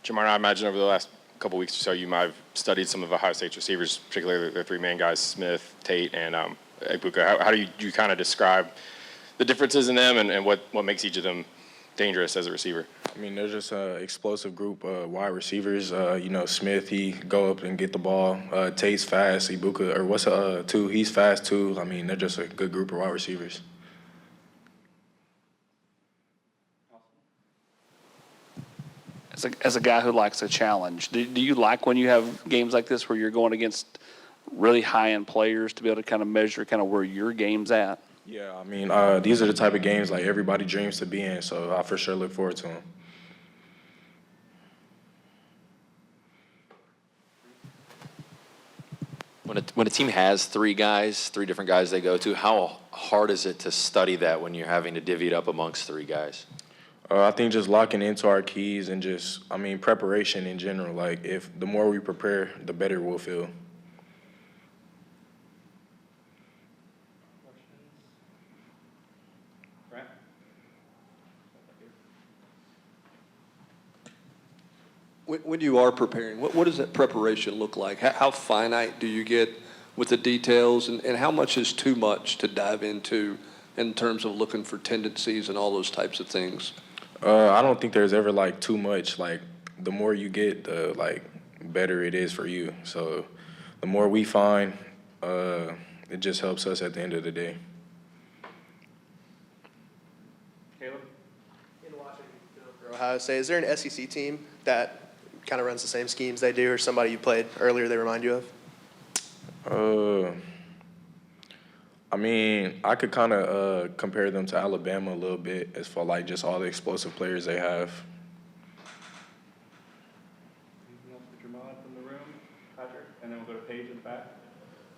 Jermod, I imagine over the last couple weeks or so, you might have studied some of Ohio State's receivers, particularly the three main guys, Smith, Tate, and Ibuka. How do you kind of describe the differences in them and what makes each of them dangerous as a receiver? I mean, they're just an explosive group of wide receivers. Smith, he go up and get the ball. Tate's fast. Ibuka, he's fast too. I mean, they're just a good group of wide receivers. As a guy who likes a challenge, do you like when you have games like this where you're going against really high-end players to be able to kind of measure kind of where your game's at? Yeah, I mean, these are the type of games like everybody dreams to be in, so I for sure look forward to them. When a team has three different guys they go to, how hard is it to study that when you're having to divvy it up amongst three guys? I think just locking into our keys and preparation in general. Like, if the more we prepare, the better we'll feel. When you are preparing, what does that preparation look like? How finite do you get with the details, and how much is too much to dive into in terms of looking for tendencies and all those types of things? I don't think there's ever like too much. Like, the more you get, the better it is for you. So the more we find, it just helps us at the end of the day. Caleb? In watching for Ohio State, is there an SEC team that kind of runs the same schemes they do, or somebody you played earlier they remind you of? I mean, I could kind of compare them to Alabama a little bit as far like just all the explosive players they have. Anything else for Jermod from the room? Patrick? And then we'll go to Paige in the back.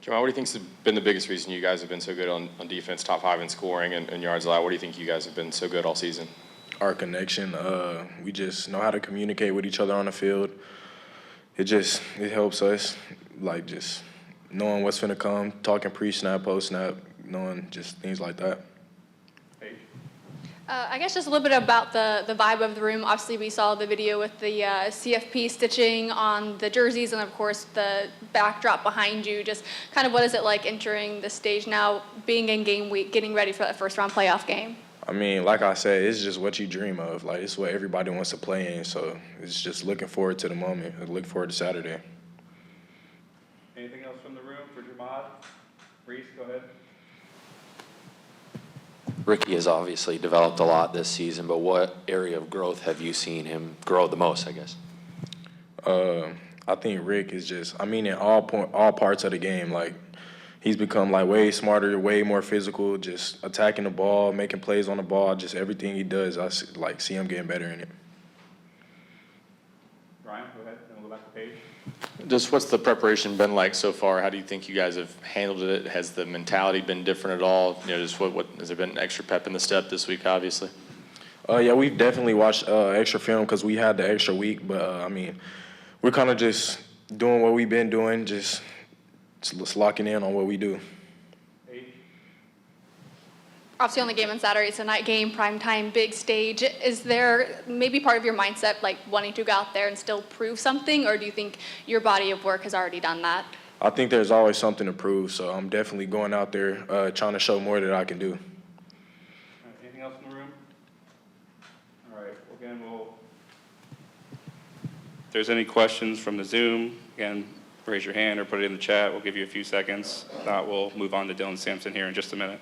Jermod, what do you think's been the biggest reason you guys have been so good on defense, top 5 in scoring and yards allowed? What do you think you guys have been so good all season? Our connection. We just know how to communicate with each other on the field. It helps us, like, just knowing what's finna come, talking pre-snap, post-snap, knowing just things like that. I guess just a little bit about the vibe of the room. Obviously, we saw the video with the CFP stitching on the jerseys and, of course, the backdrop behind you. Just kind of what is it like entering the stage now, being in game week, getting ready for that first-round playoff game? I mean, like I said, it's just what you dream of. Like, it's what everybody wants to play in, so it's just looking forward to the moment. I look forward to Saturday. Anything else from the room for Jermod? Reese, go ahead. Ricky has obviously developed a lot this season, but what area of growth have you seen him grow the most, I guess? I think Rick is in all parts of the game, like, he's become, like, way smarter, way more physical, just attacking the ball, making plays on the ball, just everything he does, I see him getting better in it. Ryan, go ahead, and we'll go back to Paige. Just what's the preparation been like so far? How do you think you guys have handled it? Has the mentality been different at all? Just what has there been extra pep in the step this week, obviously? Yeah, we've definitely watched extra film because we had the extra week, but, we're kind of just doing what we've been doing, just locking in on what we do. Obviously, on the game on Saturday, it's a night game, prime time, big stage. Is there maybe part of your mindset, like, wanting to go out there and still prove something, or do you think your body of work has already done that? I think there's always something to prove, so I'm definitely going out there trying to show more that I can do. All right, anything else in the room? All right, well, again, if there's any questions from the Zoom, again, raise your hand or put it in the chat. We'll give you a few seconds. If not, we'll move on to Dylan Sampson here in just a minute.